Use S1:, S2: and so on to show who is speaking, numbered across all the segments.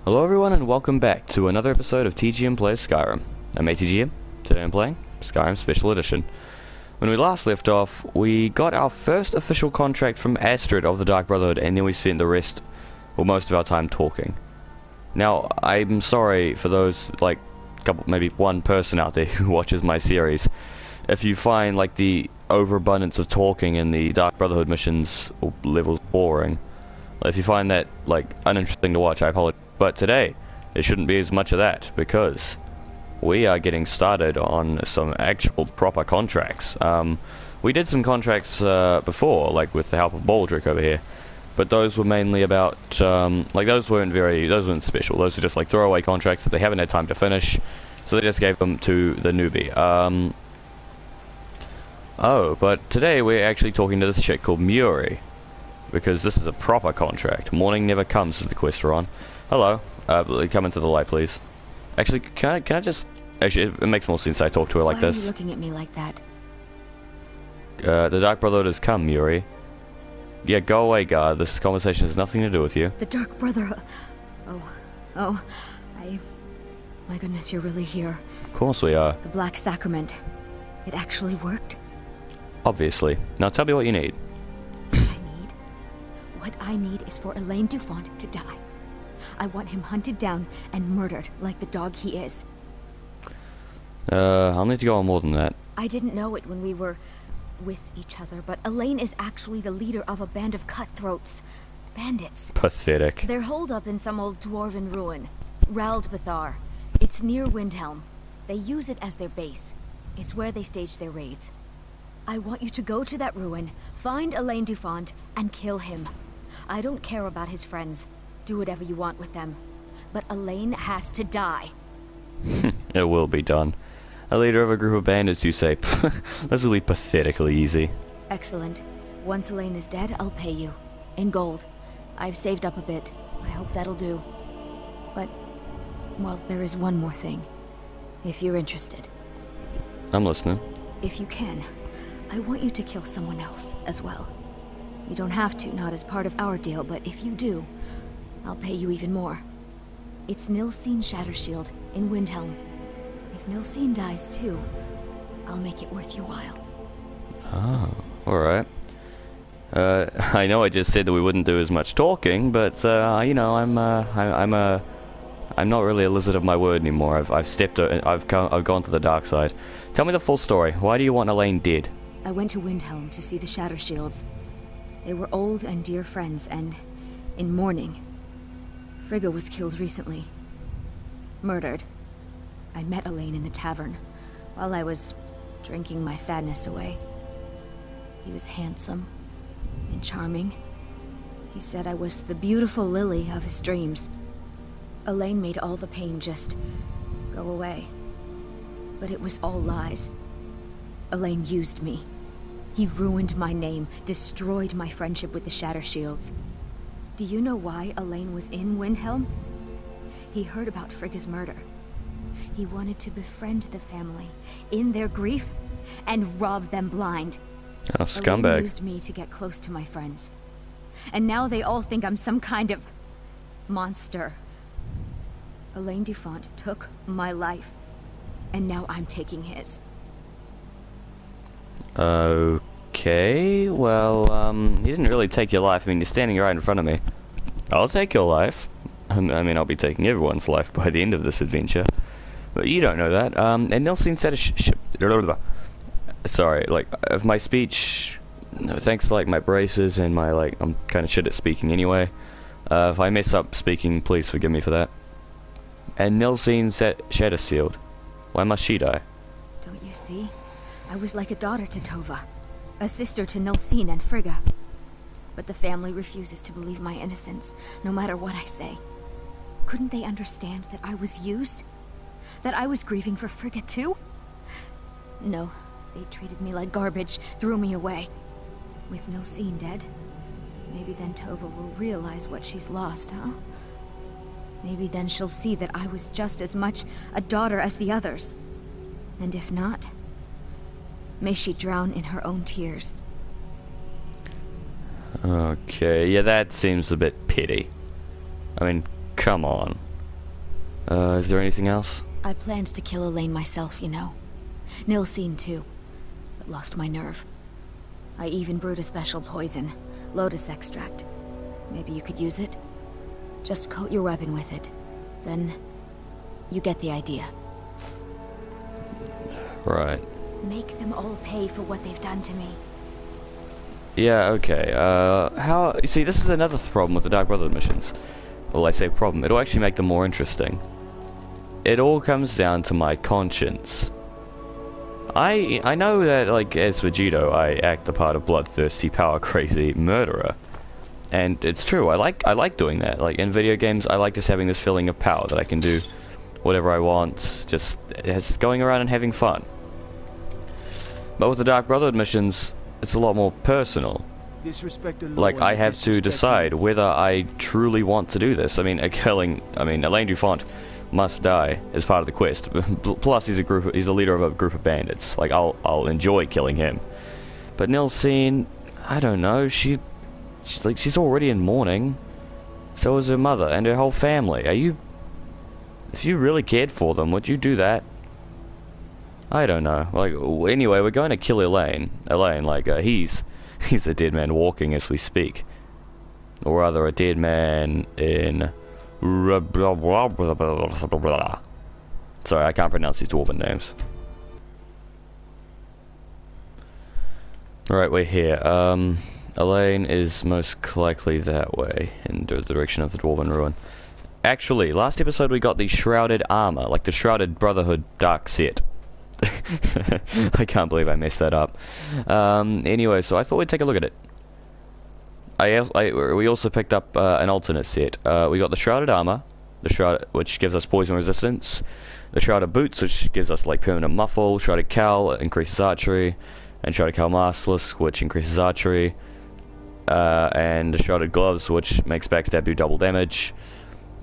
S1: Hello everyone and welcome back to another episode of TGM Plays Skyrim. I'm MattTGM. Today I'm playing Skyrim Special Edition. When we last left off, we got our first official contract from Astrid of the Dark Brotherhood, and then we spent the rest, or most of our time talking. Now, I'm sorry for those, like, maybe one person out there who watches my series. If you find, like, the overabundance of talking in the Dark Brotherhood missions or levels boring, if you find that, like, uninteresting to watch, I apologize. But today, there shouldn't be as much of that, because we are getting started on some actual proper contracts. We did some contracts before, like with the help of Baldric over here, but those were mainly about, like those weren't special. Those were just like throwaway contracts that they haven't had time to finish, so they just gave them to the newbie. Oh, but today we're actually talking to this chick called Muri, because this is a proper contract. Morning never comes is the quest we're on. Hello. Come into the light, please. Actually, can I just... Actually, it makes more sense I talk to her like this.
S2: Why are you looking at me like that?
S1: The Dark Brotherhood has come, Muri. Yeah, go away, guard. This conversation has nothing to do with you.
S2: The Dark Brotherhood... My goodness, you're really here.
S1: Of course we are.
S2: The Black Sacrament. It actually worked?
S1: Obviously. Now tell me what you need.
S2: What I need is for Elaine Dufont to die. I want him hunted down and murdered like the dog he is.
S1: I'll need to go on more than that.
S2: I didn't know it when we were with each other, but Elaine is actually the leader of a band of cutthroats. Bandits.
S1: Pathetic.
S2: They're holed up in some old dwarven ruin. Raldbathar. It's near Windhelm. They use it as their base. It's where they stage their raids. I want you to go to that ruin, find Elaine Dufont, and kill him. I don't care about his friends. Do whatever you want with them. But Elaine has to die.
S1: It will be done. A leader of a group of bandits, you say? This will be pathetically easy.
S2: Excellent. Once Elaine is dead, I'll pay you. In gold. I've saved up a bit. I hope that'll do. But, well, there is one more thing. If you're interested.
S1: I'm listening.
S2: If you can, I want you to kill someone else as well. You don't have to, not as part of our deal, but if you do, I'll pay you even more. It's Nilsine Shattershield in Windhelm. If Nilsine dies too, I'll make it worth your while.
S1: Oh, alright. I know I just said that we wouldn't do as much talking, but, you know, I'm not really a lizard of my word anymore. I've gone to the dark side. Tell me the full story. Why do you want Elaine dead?
S2: I went to Windhelm to see the Shattershields. They were old and dear friends, and in mourning. Frigga was killed recently. Murdered. I met Elaine in the tavern, while I was drinking my sadness away. He was handsome and charming. He said I was the beautiful lily of his dreams. Elaine made all the pain just go away. But it was all lies. Elaine used me. He ruined my name, destroyed my friendship with the Shattershields. Do you know why Elaine was in Windhelm? He heard about Frigga's murder. He wanted to befriend the family, in their grief, and rob them blind.
S1: Oh, scumbag.
S2: Elaine used me to get close to my friends. And now they all think I'm some kind of monster. Elaine Dufont took my life, and now I'm taking his.
S1: Okay, well, he didn't really take your life. I mean, you're standing right in front of me. I'll take your life. I mean, I'll be taking everyone's life by the end of this adventure. But you don't know that. And Nilsine said sorry, like, of my speech, thanks to, like, my braces and my, like, I'm kind of shit at speaking anyway. If I mess up speaking, please forgive me for that. And Nilsine Shattershield. Why must she die?
S2: Don't you see? I was like a daughter to Tova, a sister to Nilsine and Frigga. But the family refuses to believe my innocence, no matter what I say. Couldn't they understand that I was used? That I was grieving for Frigga too? No, they treated me like garbage, threw me away. With Nilsine dead, maybe then Tova will realize what she's lost, huh? Maybe then she'll see that I was just as much a daughter as the others. And if not, may she drown in her own tears.
S1: Okay, yeah, that seems a bit petty. I mean, come on. Is there anything else?
S2: I planned to kill Elaine myself, you know. Nilsine too, but lost my nerve. I even brewed a special poison, lotus extract. Maybe you could use it? Just coat your weapon with it. Then, you get the idea.
S1: Right.
S2: Make them all pay for what they've done to me.
S1: Yeah, okay. You see, this is another problem with the Dark Brotherhood missions. Well, I say problem. It'll actually make them more interesting. It all comes down to my conscience. I know that, like, as Vegito, I act the part of bloodthirsty, power-crazy murderer. And it's true, I like doing that. Like, in video games, I like just having this feeling of power that I can do whatever I want, just going around and having fun. But with the Dark Brotherhood missions, it's a lot more personal. Like, I have to decide whether I truly want to do this. I mean, Alain Dufont must die as part of the quest. Plus, he's a leader of a group of bandits. Like, I'll enjoy killing him. But Nilsine, I don't know. She's already in mourning. So is her mother and her whole family. If you really cared for them, would you do that? I don't know. Like, anyway, we're going to kill Elaine. He's a dead man walking as we speak. Or rather, a dead man in... Sorry, I can't pronounce these dwarven names. Right, we're here. Elaine is most likely that way, in the direction of the dwarven ruin. Actually, last episode we got the shrouded armor, like the shrouded Brotherhood dark set. I can't believe I messed that up. Anyway, so I thought we'd take a look at it. We also picked up an alternate set. We got the shrouded armor, which gives us poison resistance, the shrouded boots, which gives us like permanent muffle, shrouded cowl, increases archery, and shrouded cowl maskless, which increases archery, and the shrouded gloves, which makes backstab do double damage.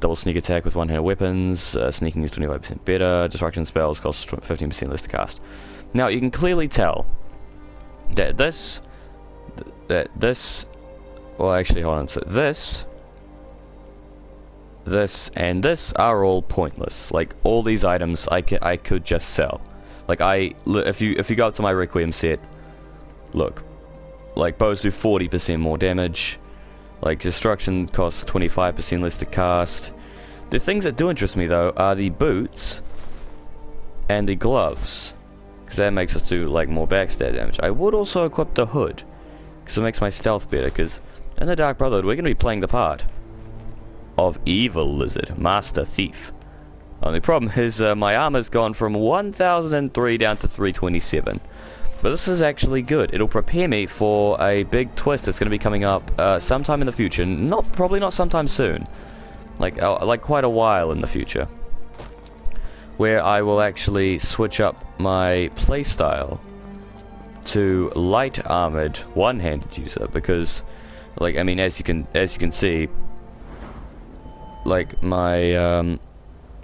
S1: Double sneak attack with one-handed weapons, sneaking is 25% better, destruction spells cost 15% less to cast. Now, you can clearly tell that this, well actually hold on, so this, and this are all pointless. Like, all these items I could just sell. Like, if you go up to my Requiem set, look, like, bows do 40% more damage. Like, destruction costs 25% less to cast. The things that do interest me, though, are the boots and the gloves. Because that makes us do, like, more backstab damage. I would also equip the hood, because it makes my stealth better, because in the Dark Brotherhood, we're going to be playing the part of Evil Lizard, Master Thief. Only problem is, my armor's gone from 1003 down to 327. But this is actually good. It'll prepare me for a big twist that's going to be coming up sometime in the future. Probably not sometime soon. Like quite a while in the future. Where I will actually switch up my playstyle to light armored one-handed user, because, like, I mean, as you can see, like, my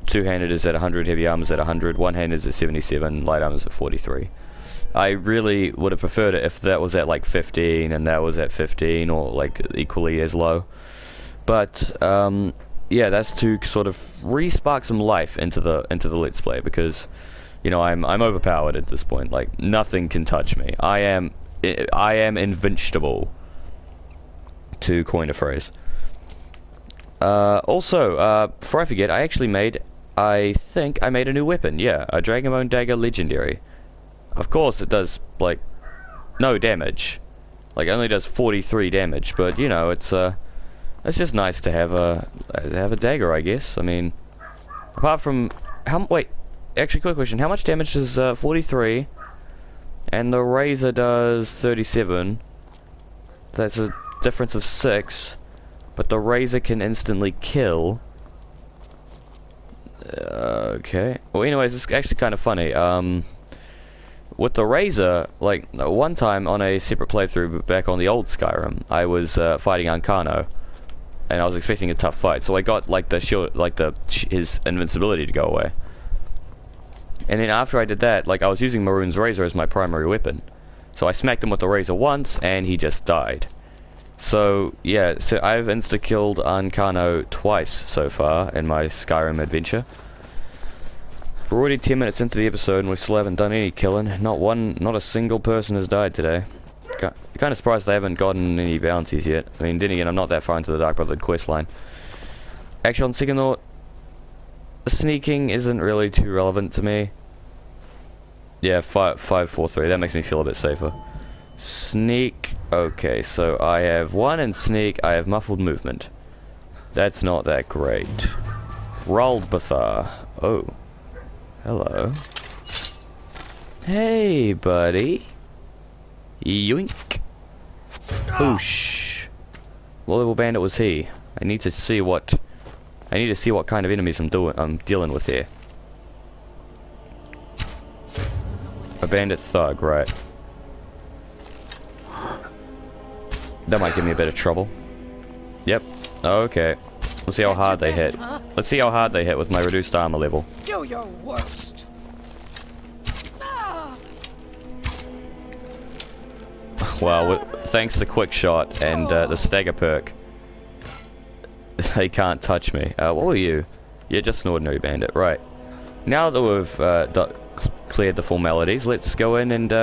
S1: two-handed is at 100, heavy armor is at 100, one-handed is at 77, light armor is at 43. I really would have preferred it if that was at like 15 and that was at 15, or like equally as low. But yeah, that's to sort of re-spark some life into the Let's Play, because, you know, I'm overpowered at this point. Like, nothing can touch me. I am invincible, to coin a phrase. Also, before I forget, I think I made a new weapon. Yeah, a Dragonbone Dagger Legendary. Of course, it does, like, no damage. Like, it only does 43 damage, but, you know, it's just nice to have a dagger, I guess. I mean, apart from, wait, actually, quick question, how much damage does 43, and the razor does 37, that's a difference of 6, but the razor can instantly kill. Okay, well, anyways, it's actually kind of funny, with the razor, like, one time on a separate playthrough back on the old Skyrim, I was fighting Ancano, and I was expecting a tough fight, so I got, like, the shield, like, his invincibility to go away. And then after I did that, like, I was using Maroon's razor as my primary weapon. So I smacked him with the razor once, and he just died. So, yeah, so I've insta-killed Arcano twice so far in my Skyrim adventure. We're already 10 minutes into the episode and we still haven't done any killing. Not a single person has died today. Kind of surprised they haven't gotten any bounties yet. I mean, then again, I'm not that far into the Dark Brotherhood quest line. Actually, on second thought, sneaking isn't really too relevant to me. Yeah, 543, that makes me feel a bit safer. Sneak, okay, so I have 1 in sneak, I have muffled movement. That's not that great. Rolled Bathar, oh. Hello. Hey, buddy. Yoink. Whoosh. What level bandit was he? I need to see what kind of enemies I'm dealing with here. A bandit thug, right. That might give me a bit of trouble. Yep. Okay. Let's see how hard they hit. Let's see how hard they hit with my reduced armor level.
S3: Do your worst.
S1: Well, thanks to quick shot and the stagger perk, they can't touch me. What were you? You're just an ordinary bandit, right? Now that we've cleared the formalities, let's go in and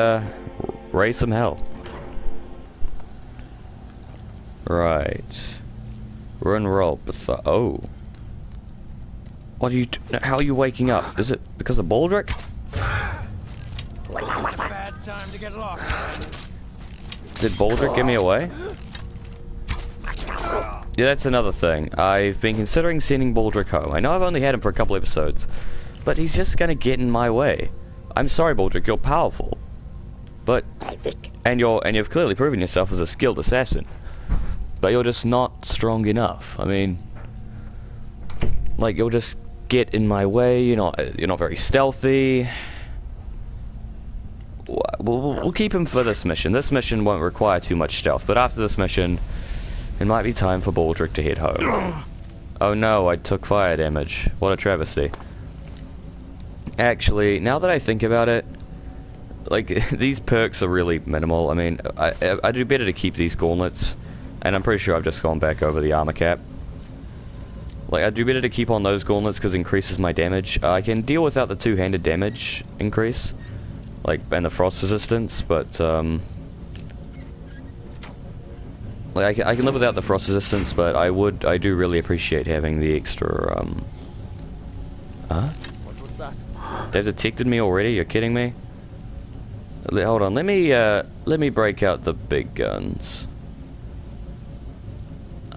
S1: raise some hell. Right. Run roll. Oh. What are you? How are you waking up? Is it because of Baldric?
S3: Bad time to get lost.
S1: Did Baldric give me away? Yeah, that's another thing. I've been considering sending Baldric home. I know I've only had him for a couple episodes, but he's just gonna get in my way. I'm sorry, Baldric, you're powerful, but you've clearly proven yourself as a skilled assassin, but you're just not strong enough. I mean, like, you'll just get in my way. You're not very stealthy. We'll keep him for this mission. This mission won't require too much stealth, but after this mission, it might be time for Baldric to head home. Oh no, I took fire damage. What a travesty. Actually, now that I think about it, like, these perks are really minimal. I mean, I do better to keep these gauntlets, and I'm pretty sure I've just gone back over the armor cap. Like, I do better to keep on those gauntlets because it increases my damage. I can deal without the two-handed damage increase, like, and the frost resistance, but like, I can live without the frost resistance, but I do really appreciate having the extra huh?
S3: What was that?
S1: They've detected me already? You're kidding me? Hold on, let me break out the big guns.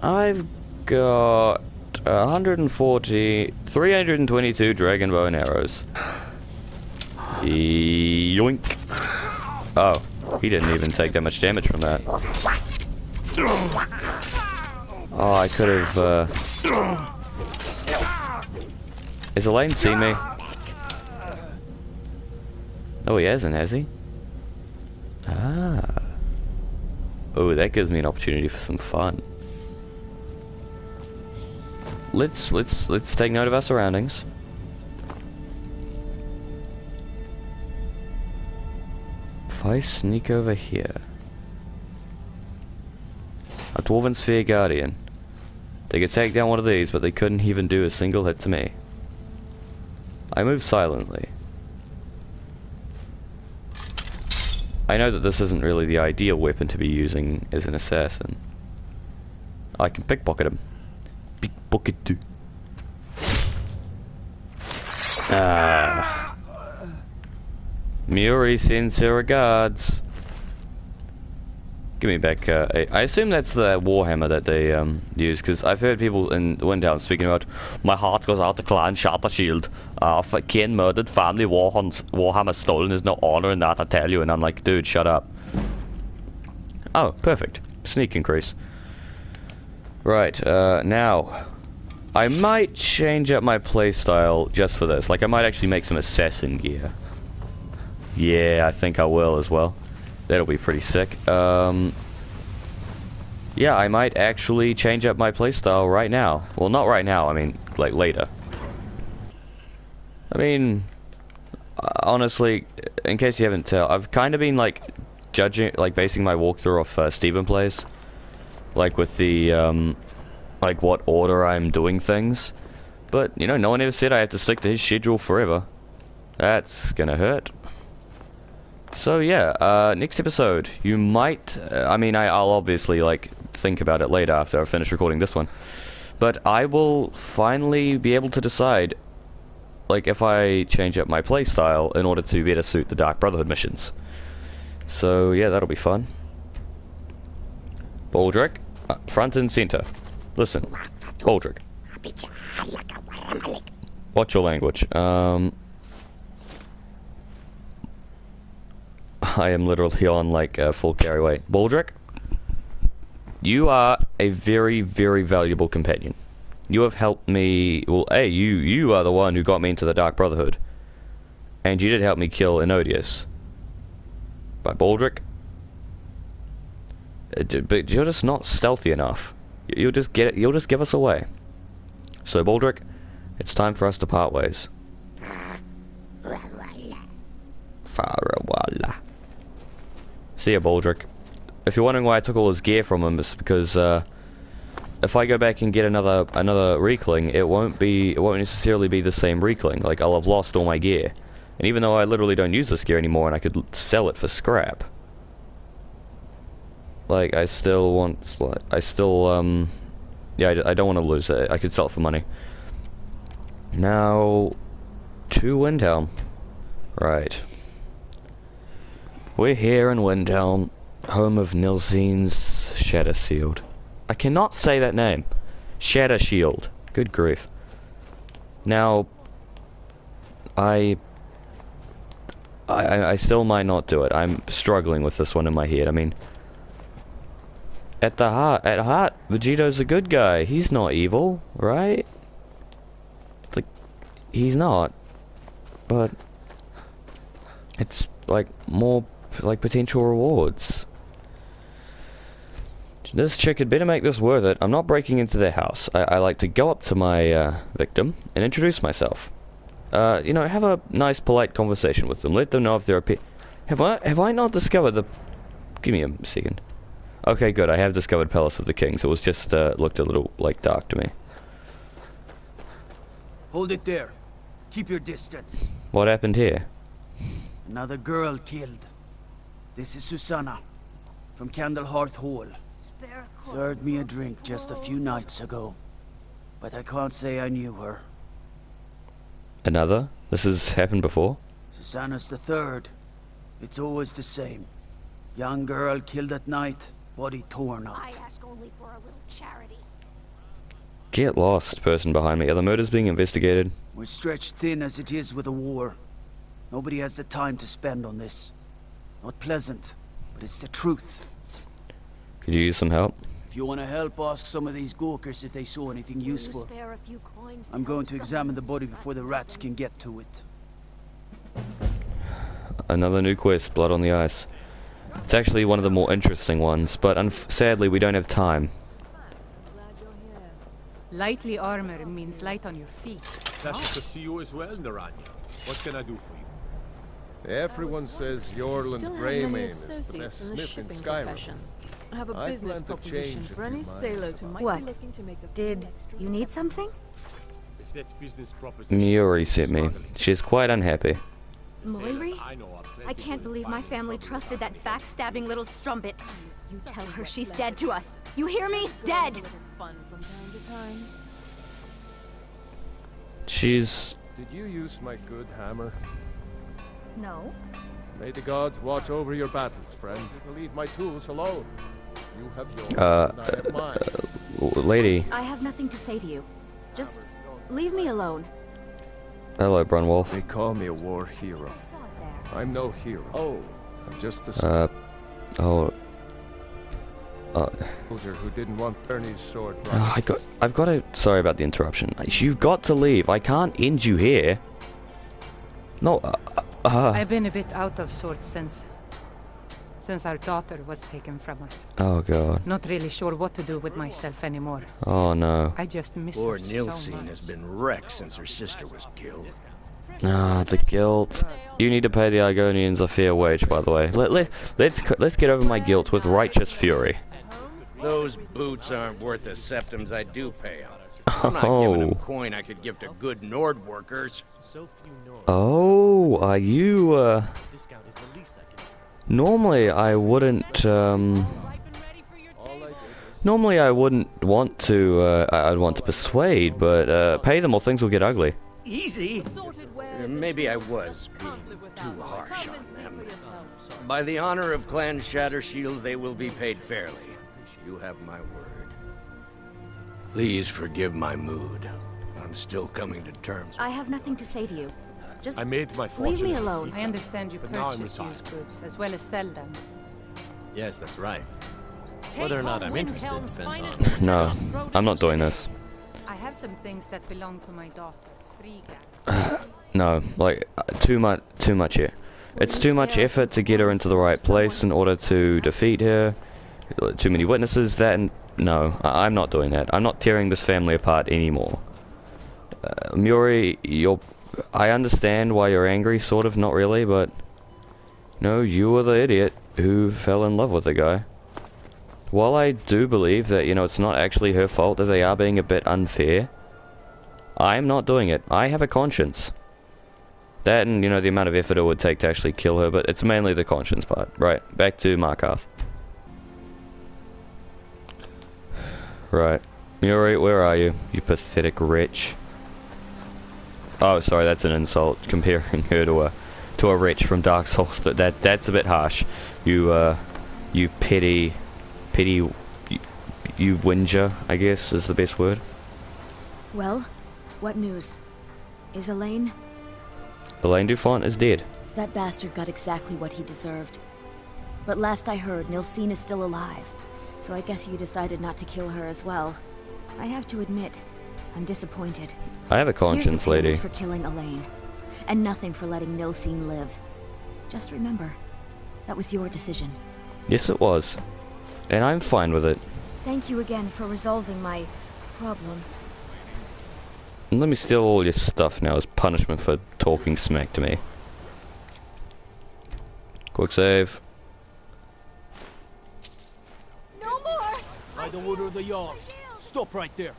S1: I've got 322 dragon bow and arrows. Yoink. Oh, he didn't even take that much damage from that. Oh, I could have, Has Elaine seen me? Oh, he hasn't, has he? Ah. Oh, that gives me an opportunity for some fun. Let's take note of our surroundings. If I sneak over here, a Dwarven Sphere Guardian. They could take down one of these, but they couldn't even do a single hit to me. I move silently. I know that this isn't really the ideal weapon to be using as an assassin. I can pickpocket him. Pickpocket too. Ah. Muri sends her regards. Give me back, I assume that's the Warhammer that they use, because I've heard people in Windhelm speaking about, my heart goes out to Clan Shattershield. For Ken murdered, family Warhammer stolen, there's no honor in that, I tell you. And I'm like, dude, shut up. Oh, perfect. Sneak increase. Right, now, I might change up my playstyle just for this. Like, I might actually make some assassin gear. Yeah, I think I will as well. That'll be pretty sick. Yeah, I might actually change up my playstyle right now. Well, not right now, I mean, like, later. I mean, honestly, in case you haven't tell, I've kind of been, like, basing my walkthrough off Steven plays. like with the like what order I'm doing things. But you know, no one ever said I have to stick to his schedule forever. That's gonna hurt. So yeah, next episode, you might, I mean, I'll obviously, like, think about it later after I finish recording this one. But I will finally be able to decide, like, if I change up my playstyle in order to better suit the Dark Brotherhood missions. So yeah, that'll be fun. Baldric, front and center. Listen, Baldric. What's your language? I am literally on like full carry weight. Baldric, you are a very, very valuable companion. You have helped me. Well, hey, you are the one who got me into the Dark Brotherhood, and you did help me kill Enodius. But Baldric, but you're just not stealthy enough. You'll just get it. You'll just give us away. So Baldric, it's time for us to part ways. Farawalla. See ya, Baldric. If you're wondering why I took all his gear from him, it's because if I go back and get another Reekling, it won't necessarily be the same Reekling. Like, I'll have lost all my gear, and even though I literally don't use this gear anymore, and I could sell it for scrap, like I still want, yeah, I don't want to lose it. I could sell it for money. Now to Windhelm, right? We're here in Windhelm, home of Nilseen's Shatter Shield. I cannot say that name. Shatter Shield. Good grief. Now, I still might not do it. I'm struggling with this one in my head. I mean, at heart, Vegeto's a good guy. He's not evil, right? Like, he's not. But it's like more like potential rewards. This chick had better make this worth it. I'm not breaking into their house. I like to go up to my victim and introduce myself. You know, have a nice, polite conversation with them. Let them know if they're Have I not discovered the? Give me a second. Okay, good. I have discovered Palace of the Kings. It was just looked a little like dark to me.
S4: Hold it there. Keep your distance.
S1: What happened here?
S4: Another girl killed. This is Susanna, from Candlehearth Hall. Served me a drink just a few nights ago, but I can't say I knew her.
S1: Another? This has happened before?
S4: Susanna's the third. It's always the same. Young girl killed at night, body torn up.
S5: I ask only for a little charity.
S1: Get lost, person behind me. Are the murders being investigated?
S4: We're stretched thin as it is with a war. Nobody has the time to spend on this. Not pleasant, but it's the truth.
S1: Could you use some help?
S4: If you want to help, ask some of these gawkers if they saw anything useful.
S5: Spare a few coins
S4: I'm going to examine the body before the rats can get to it.
S1: Another new quest, Blood on the Ice. It's actually one of the more interesting ones, but sadly we don't have time.
S6: Lightly armor means light on your feet.
S7: Pleasure to see you as well, Naranya. What can I do for you?
S8: Everyone says Yorland
S9: Still have
S8: Greymane
S9: many
S8: is the
S9: associates
S8: best
S9: in the
S8: smith in
S9: shipping
S8: Skyrim.
S9: profession. I have a
S8: I
S9: business
S8: plan to
S9: proposition
S8: change
S9: for
S8: if
S9: any
S8: you mind.
S9: sailors who might
S2: What?
S9: be looking to make a few
S2: Did
S9: extra
S2: you need something?
S7: If that business proposition
S1: Miori
S7: is
S1: sent me.
S7: struggling,
S1: She's quite unhappy.
S7: the sailors
S2: Moiri?
S7: I know are plenty
S2: I can't
S7: will
S2: believe
S7: find
S2: my
S7: in
S2: family
S7: trouble
S2: trusted
S7: around
S2: that
S7: here.
S2: backstabbing little strumpet. You tell her she's dead to us. You hear me? Dead!
S9: A little fun from time to time.
S1: She's...
S8: Did you use my good hammer?
S2: No.
S8: May the gods watch over your battles, friend. Leave my tools alone. You have yours, and I have mine.
S1: lady.
S2: I have nothing to say to you. Just leave me alone.
S1: Hello, Brunwolf.
S8: They call me a war hero.
S2: I saw it there.
S8: I'm no hero. Oh, I'm just a
S1: Oh...
S8: soldier who didn't want Bernie's sword.
S1: I've got to... Sorry about the interruption. You've got to leave. I can't end you here. No,
S6: I've been a bit out of sorts since our daughter was taken from us.
S1: Oh, God.
S6: Not really sure what to do with myself anymore.
S1: Oh, no.
S6: I just miss
S10: Poor
S6: her so
S10: Nilseen
S6: much.
S10: has been wrecked since her sister was killed.
S1: Ah, the guilt. You need to pay the Argonians a fair wage, by the way. Let's get over my guilt with righteous fury.
S10: Those boots aren't worth the septims I do pay them. I'm not giving them coin I could give to good Nord workers.
S1: Oh, are you, Normally I wouldn't, Normally I wouldn't want to, I'd want to persuade, but, pay them or things will get ugly.
S10: Easy? Maybe I was being too harsh on them. By the honor of Clan Shattershield, they will be paid fairly. You have my word. Please forgive my mood. I'm still coming to terms.
S2: I have nothing to say to you. Just
S7: I made my fortune.
S2: leave me alone.
S6: I understand you
S7: But now I'm
S6: purchase
S7: retired.
S6: used goods as well as sell them.
S11: Yes, that's right. Whether or not I'm interested depends on...
S1: No, I'm not doing this.
S6: I have some things that belong to my daughter, Frigga.
S1: No, like, too much here. It's too much effort to get her into the right place in order to defeat her. Too many witnesses, no, I'm not doing that. I'm not tearing this family apart anymore. Muri, I understand why you're angry, sort of, not really, but... No, you were the idiot who fell in love with the guy. While I do believe that, it's not actually her fault, that they are being a bit unfair, I'm not doing it. I have a conscience. That and, the amount of effort it would take to actually kill her, but it's mainly the conscience part. Right, back to Markarth. Right. Muri, where are you? You pathetic wretch. Oh, sorry, that's an insult, comparing her to a wretch from Dark Souls. That's a bit harsh. You petty, you whinger, I guess, is the best word.
S2: Well, what news? Is Elaine?
S1: Elaine Dufont is dead.
S2: That bastard got exactly what he deserved. But last I heard, Nilsine is still alive. So I guess you decided not to kill her as well. I have to admit, I'm disappointed.
S1: I have a conscience,
S2: Here's the payment
S1: lady.
S2: for killing Elaine. And nothing for letting Nilsine live. Just remember, that was your decision.
S1: Yes, it was. And I'm fine with it.
S2: Thank you again for resolving my problem.
S1: And let me steal all your stuff now as punishment for talking smack to me. Quick save.
S5: No more!
S3: By the order of the Jarl. Stop right there.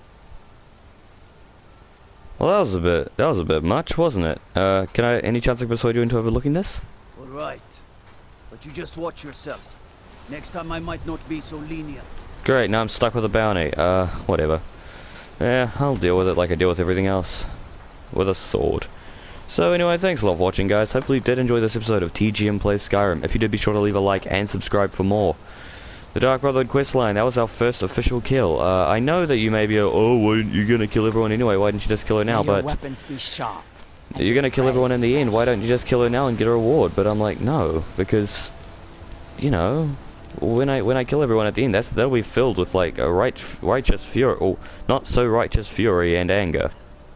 S1: Well, that was a bit much, wasn't it? Any chance I can persuade you into overlooking this?
S4: Alright. But you just watch yourself. Next time I might not be so lenient.
S1: Great, now I'm stuck with a bounty. Whatever. Yeah, I'll deal with it like I deal with everything else. With a sword. So anyway, thanks a lot for watching, guys. Hopefully you did enjoy this episode of TGM Plays Skyrim. If you did, be sure to leave a like and subscribe for more. The Dark Brotherhood questline, that was our first official kill. I know that you may be, oh, why didn't you gonna kill everyone anyway? Why didn't you just kill her now? But
S12: weapons be sharp.
S1: you're gonna kill everyone in the end. Why don't you just kill her now and get a reward? But I'm like, no, because, when I kill everyone at the end, that'll be filled with like a righteous fury, or not so righteous fury and anger.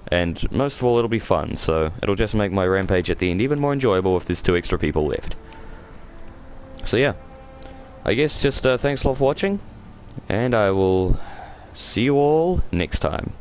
S1: And most of all, it'll be fun. So it'll just make my rampage at the end even more enjoyable if there's 2 extra people left. So yeah. I guess just thanks a lot for watching, and I will see you all next time.